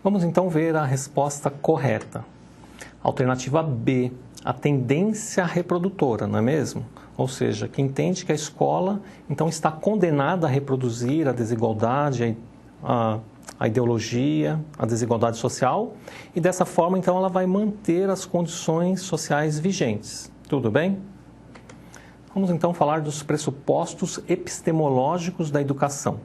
Vamos então ver a resposta correta. Alternativa B, a tendência reprodutora, não é mesmo? Ou seja, que entende que a escola então está condenada a reproduzir a desigualdade, a ideologia, a desigualdade social, e dessa forma então ela vai manter as condições sociais vigentes. Tudo bem? Vamos então falar dos pressupostos epistemológicos da educação.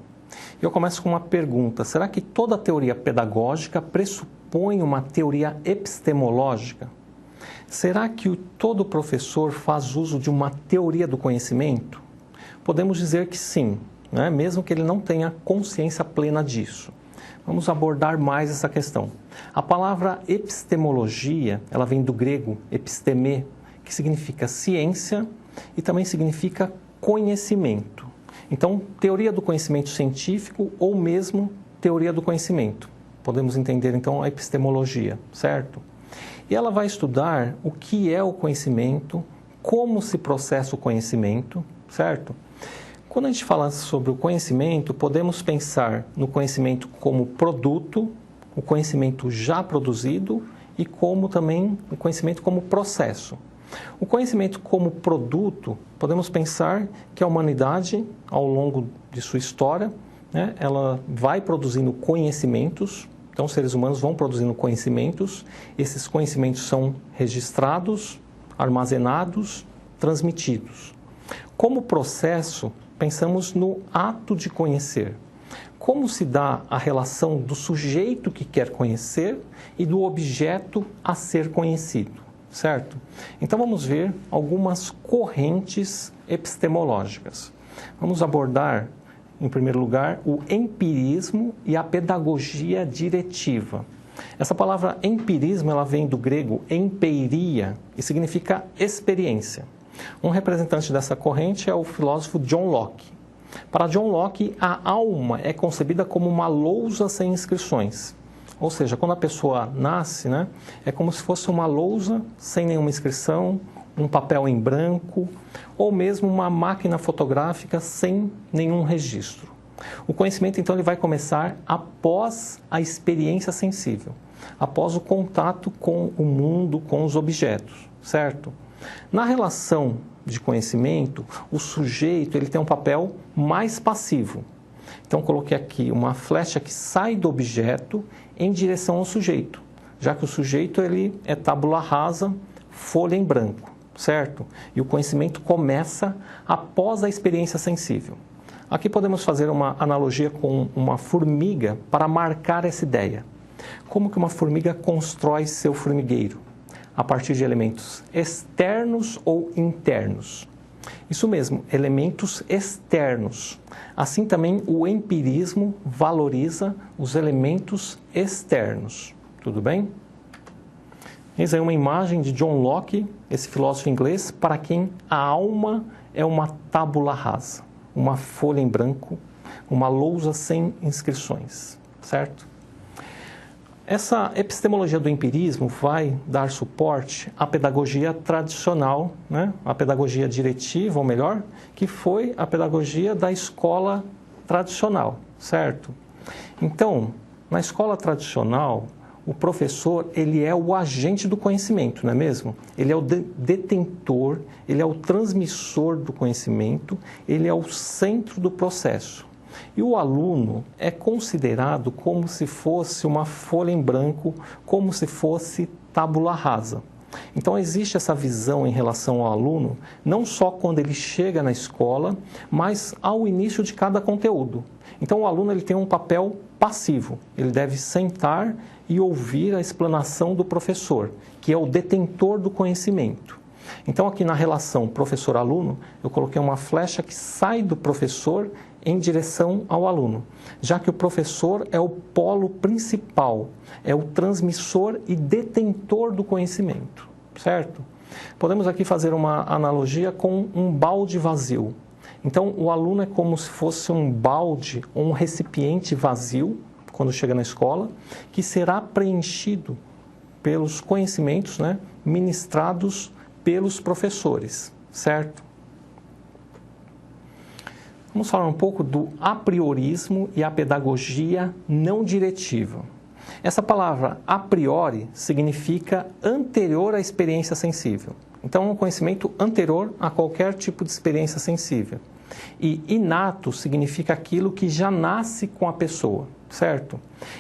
Eu começo com uma pergunta: será que toda teoria pedagógica pressupõe uma teoria epistemológica? Será que todo professor faz uso de uma teoria do conhecimento? Podemos dizer que sim, né? Mesmo que ele não tenha consciência plena disso. Vamos abordar mais essa questão. A palavra epistemologia, ela vem do grego episteme, que significa ciência e também significa conhecimento. Então, teoria do conhecimento científico ou mesmo teoria do conhecimento. Podemos entender então a epistemologia, certo? E ela vai estudar o que é o conhecimento, como se processa o conhecimento, certo? Quando a gente fala sobre o conhecimento, podemos pensar no conhecimento como produto, o conhecimento já produzido e como também o conhecimento como processo. O conhecimento como produto, podemos pensar que a humanidade, ao longo de sua história, né, ela vai produzindo conhecimentos. Então, os seres humanos vão produzindo conhecimentos, esses conhecimentos são registrados, armazenados, transmitidos. Como processo, pensamos no ato de conhecer. Como se dá a relação do sujeito que quer conhecer e do objeto a ser conhecido, certo? Então, vamos ver algumas correntes epistemológicas. Vamos abordar, em primeiro lugar, o empirismo e a pedagogia diretiva. Essa palavra empirismo, ela vem do grego empeiria e significa experiência. Um representante dessa corrente é o filósofo John Locke. Para John Locke, a alma é concebida como uma lousa sem inscrições. Ou seja, quando a pessoa nasce, né, é como se fosse uma lousa sem nenhuma inscrição, um papel em branco, ou mesmo uma máquina fotográfica sem nenhum registro. O conhecimento, então, ele vai começar após a experiência sensível, após o contato com o mundo, com os objetos, certo? Na relação de conhecimento, o sujeito ele tem um papel mais passivo. Então, coloquei aqui uma flecha que sai do objeto em direção ao sujeito, já que o sujeito ele é tábula rasa, folha em branco, certo? E o conhecimento começa após a experiência sensível. Aqui podemos fazer uma analogia com uma formiga para marcar essa ideia. Como que uma formiga constrói seu formigueiro? A partir de elementos externos ou internos. Isso mesmo, elementos externos. Assim também o empirismo valoriza os elementos externos. Tudo bem? Eis aí uma imagem de John Locke, esse filósofo inglês, para quem a alma é uma tábula rasa, uma folha em branco, uma lousa sem inscrições, certo? Essa epistemologia do empirismo vai dar suporte à pedagogia tradicional, né? A pedagogia diretiva, ou melhor, que foi a pedagogia da escola tradicional, certo? Então, na escola tradicional, o professor ele é o agente do conhecimento, não é mesmo? Ele é o detentor, ele é o transmissor do conhecimento, ele é o centro do processo. E o aluno é considerado como se fosse uma folha em branco, como se fosse tábula rasa. Então, existe essa visão em relação ao aluno, não só quando ele chega na escola, mas ao início de cada conteúdo. Então, o aluno ele tem um papel passivo, ele deve sentar e ouvir a explanação do professor, que é o detentor do conhecimento. Então, aqui na relação professor-aluno, eu coloquei uma flecha que sai do professor em direção ao aluno, já que o professor é o polo principal, é o transmissor e detentor do conhecimento, certo? Podemos aqui fazer uma analogia com um balde vazio. Então, o aluno é como se fosse um balde ou um recipiente vazio, quando chega na escola, que será preenchido pelos conhecimentos, né, ministrados pelos professores, certo? Vamos falar um pouco do apriorismo e a pedagogia não diretiva. Essa palavra a priori significa anterior à experiência sensível. Então, é um conhecimento anterior a qualquer tipo de experiência sensível. E inato significa aquilo que já nasce com a pessoa, certo?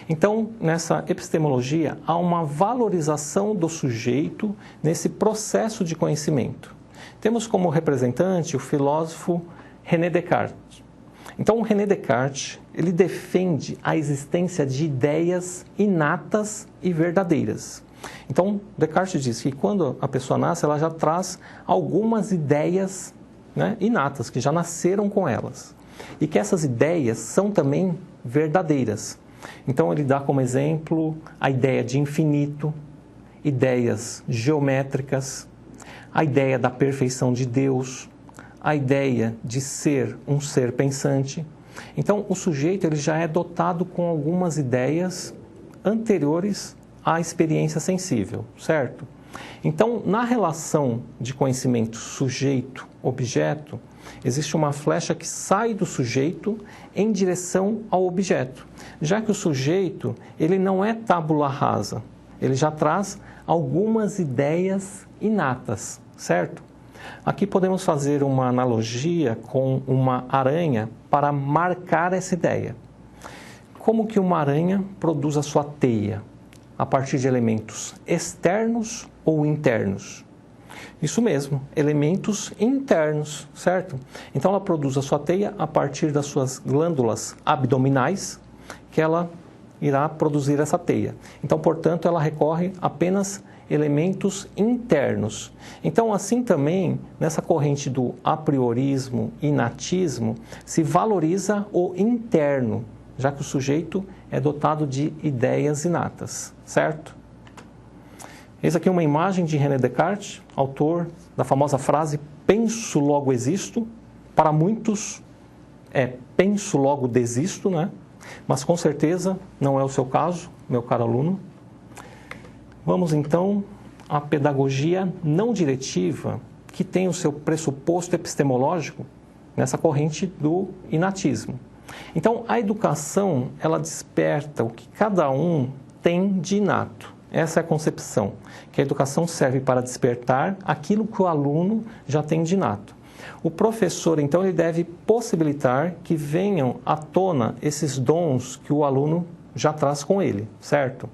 Então, nessa epistemologia, há uma valorização do sujeito nesse processo de conhecimento. Temos como representante o filósofo René Descartes. Então, o René Descartes, ele defende a existência de ideias inatas e verdadeiras. Então, Descartes diz que quando a pessoa nasce, ela já traz algumas ideias, né, inatas, que já nasceram com elas. E que essas ideias são também verdadeiras. Então, ele dá como exemplo a ideia de infinito, ideias geométricas, a ideia da perfeição de Deus, a ideia de ser um ser pensante. Então, o sujeito ele já é dotado com algumas ideias anteriores à experiência sensível, certo? Então, na relação de conhecimento sujeito-objeto, existe uma flecha que sai do sujeito em direção ao objeto, já que o sujeito ele não é tábula rasa, ele já traz algumas ideias inatas, certo? Aqui podemos fazer uma analogia com uma aranha para marcar essa ideia. Como que uma aranha produz a sua teia? A partir de elementos externos ou internos? Isso mesmo, elementos internos, certo? Então ela produz a sua teia a partir das suas glândulas abdominais, que ela irá produzir essa teia. Então, portanto, ela recorre apenas elementos internos. Então, assim também, nessa corrente do apriorismo e inatismo, se valoriza o interno, já que o sujeito é dotado de ideias inatas, certo? Eis aqui uma imagem de René Descartes, autor da famosa frase penso, logo existo. Para muitos é penso, logo desisto, né? Mas com certeza não é o seu caso, meu caro aluno. Vamos então à pedagogia não diretiva, que tem o seu pressuposto epistemológico nessa corrente do inatismo. Então, a educação, ela desperta o que cada um tem de inato. Essa é a concepção, que a educação serve para despertar aquilo que o aluno já tem de inato. O professor, então, ele deve possibilitar que venham à tona esses dons que o aluno já traz com ele, certo?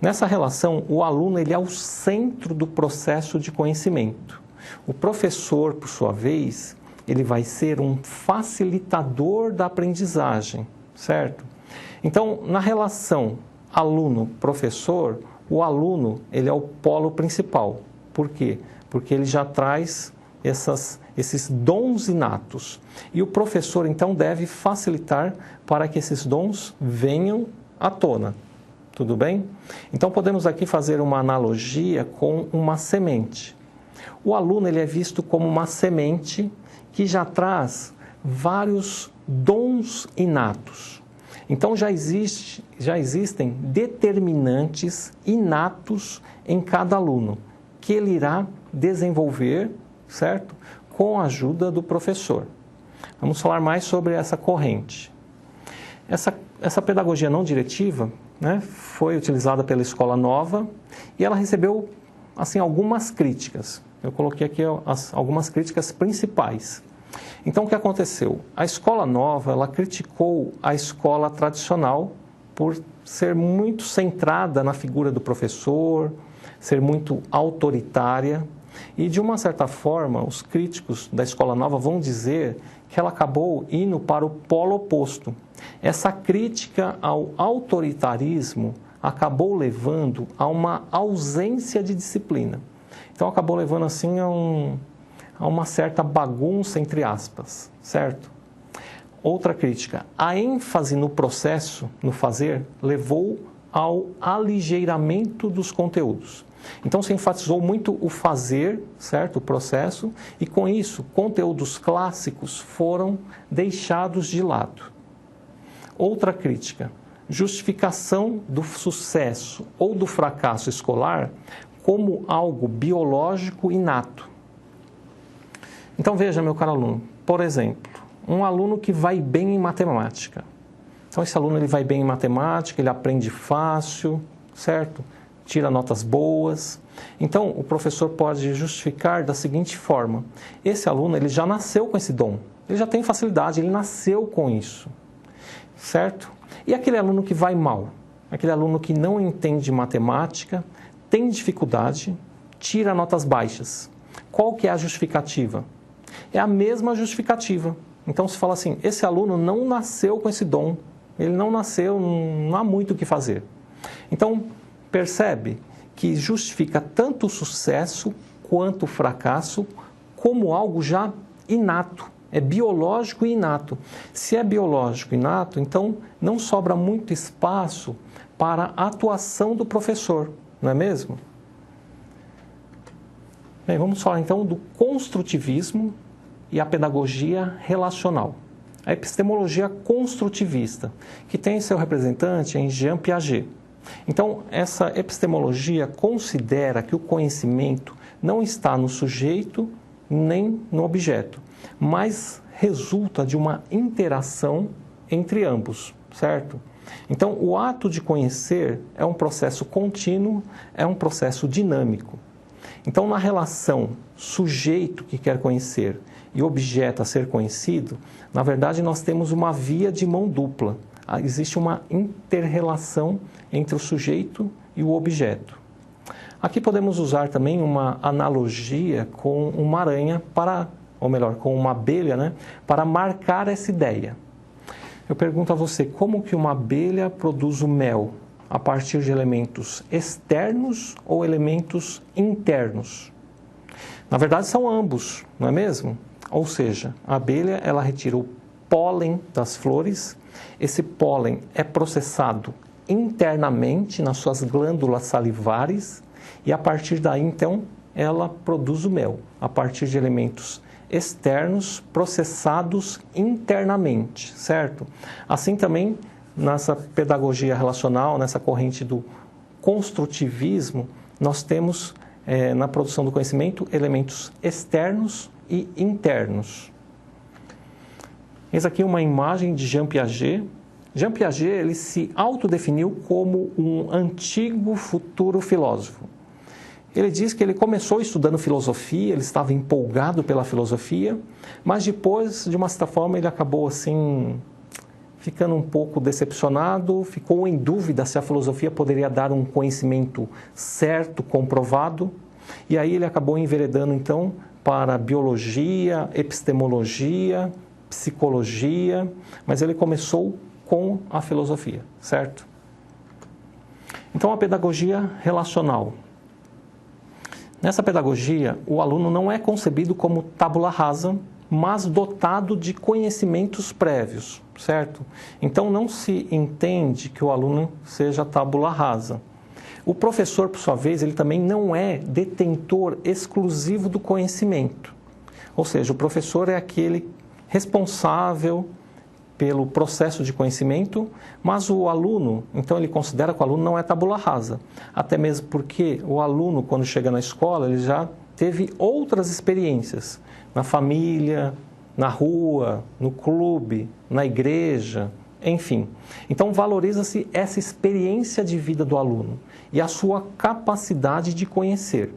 Nessa relação, o aluno ele é o centro do processo de conhecimento. O professor, por sua vez, ele vai ser um facilitador da aprendizagem, certo? Então, na relação aluno-professor, o aluno ele é o polo principal. Por quê? Porque ele já traz esses dons inatos. E o professor, então, deve facilitar para que esses dons venham à tona. Tudo bem? Então, podemos aqui fazer uma analogia com uma semente. O aluno ele é visto como uma semente que já traz vários dons inatos. Então, já existem determinantes inatos em cada aluno, que ele irá desenvolver, certo? Com a ajuda do professor. Vamos falar mais sobre essa corrente. Essa pedagogia não diretiva, né, foi utilizada pela Escola Nova e ela recebeu assim, algumas críticas. Eu coloquei aqui algumas críticas principais. Então, o que aconteceu? A Escola Nova, ela criticou a escola tradicional por ser muito centrada na figura do professor, ser muito autoritária. E, de uma certa forma, os críticos da Escola Nova vão dizer que ela acabou indo para o polo oposto. Essa crítica ao autoritarismo acabou levando a uma ausência de disciplina. Então, acabou levando assim a uma certa bagunça, entre aspas, certo? Outra crítica, a ênfase no processo, no fazer, levou ao aligeiramento dos conteúdos. Então, se enfatizou muito o fazer, certo? O processo, e com isso, conteúdos clássicos foram deixados de lado. Outra crítica, justificação do sucesso ou do fracasso escolar como algo biológico inato. Então, veja, meu caro aluno, por exemplo, um aluno que vai bem em matemática, Então, esse aluno ele vai bem em matemática, ele aprende fácil, certo? Tira notas boas. Então, o professor pode justificar da seguinte forma: esse aluno ele já nasceu com esse dom, ele já tem facilidade, ele nasceu com isso, certo? E aquele aluno que vai mal, aquele aluno que não entende matemática, tem dificuldade, tira notas baixas. Qual que é a justificativa? É a mesma justificativa. Então, se fala assim, esse aluno não nasceu com esse dom, ele não nasceu, não há muito o que fazer. Então, percebe que justifica tanto o sucesso quanto o fracasso como algo já inato. É biológico e inato. Se é biológico e inato, então não sobra muito espaço para a atuação do professor, não é mesmo? Bem, vamos falar então do construtivismo e a pedagogia relacional. A epistemologia construtivista, que tem seu representante em Jean Piaget. Então, essa epistemologia considera que o conhecimento não está no sujeito nem no objeto, mas resulta de uma interação entre ambos, certo? Então, o ato de conhecer é um processo contínuo, é um processo dinâmico. Então, na relação sujeito que quer conhecer e objeto a ser conhecido, na verdade, nós temos uma via de mão dupla. Existe uma inter-relação entre o sujeito e o objeto. Aqui podemos usar também uma analogia com uma aranha com uma abelha, né, para marcar essa ideia. Eu pergunto a você, como que uma abelha produz o mel? A partir de elementos externos ou elementos internos? Na verdade, são ambos, não é mesmo? Ou seja, a abelha ela retira o pólen das flores, esse pólen é processado internamente nas suas glândulas salivares e a partir daí, então, ela produz o mel, a partir de elementos externos processados internamente, certo? Assim também, nessa pedagogia relacional, nessa corrente do construtivismo, nós temos na produção do conhecimento elementos externos e internos. Eis aqui uma imagem de Jean Piaget. Jean Piaget ele se autodefiniu como um antigo futuro filósofo. Ele diz que ele começou estudando filosofia, ele estava empolgado pela filosofia, mas depois, de uma certa forma, ele acabou assim, ficando um pouco decepcionado, ficou em dúvida se a filosofia poderia dar um conhecimento certo, comprovado, e aí ele acabou enveredando, então, para biologia, epistemologia, psicologia, mas ele começou com a filosofia, certo? Então, a pedagogia relacional. Nessa pedagogia, o aluno não é concebido como tábula rasa, mas dotado de conhecimentos prévios, certo? Então, não se entende que o aluno seja tábula rasa. O professor, por sua vez, ele também não é detentor exclusivo do conhecimento. Ou seja, o professor é aquele responsável pelo processo de conhecimento, mas o aluno, então ele considera que o aluno não é tábula rasa. Até mesmo porque o aluno, quando chega na escola, ele já teve outras experiências na família, na rua, no clube, na igreja, enfim. Então valoriza-se essa experiência de vida do aluno e a sua capacidade de conhecer.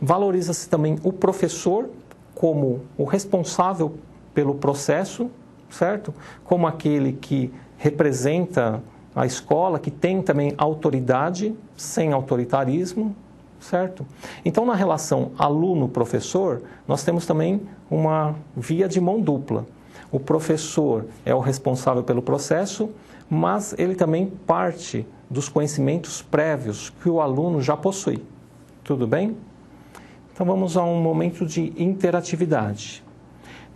Valoriza-se também o professor como o responsável pelo processo, certo? Como aquele que representa a escola, que tem também autoridade, sem autoritarismo, certo? Então, na relação aluno-professor, nós temos também uma via de mão dupla. O professor é o responsável pelo processo, mas ele também parte dos conhecimentos prévios que o aluno já possui. Tudo bem? Então, vamos a um momento de interatividade.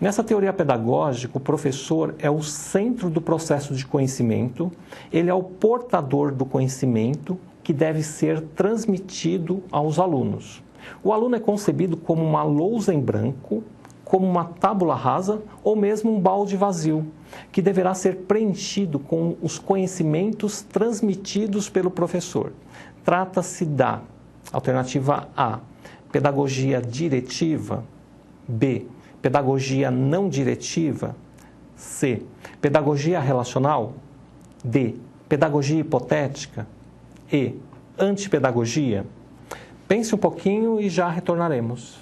Nessa teoria pedagógica, o professor é o centro do processo de conhecimento, ele é o portador do conhecimento que deve ser transmitido aos alunos. O aluno é concebido como uma lousa em branco, como uma tábula rasa ou mesmo um balde vazio, que deverá ser preenchido com os conhecimentos transmitidos pelo professor. Trata-se da alternativa A, pedagogia diretiva, B, pedagogia não diretiva, C, pedagogia relacional, D. Pedagogia hipotética. E. Antipedagogia? Pense um pouquinho e já retornaremos.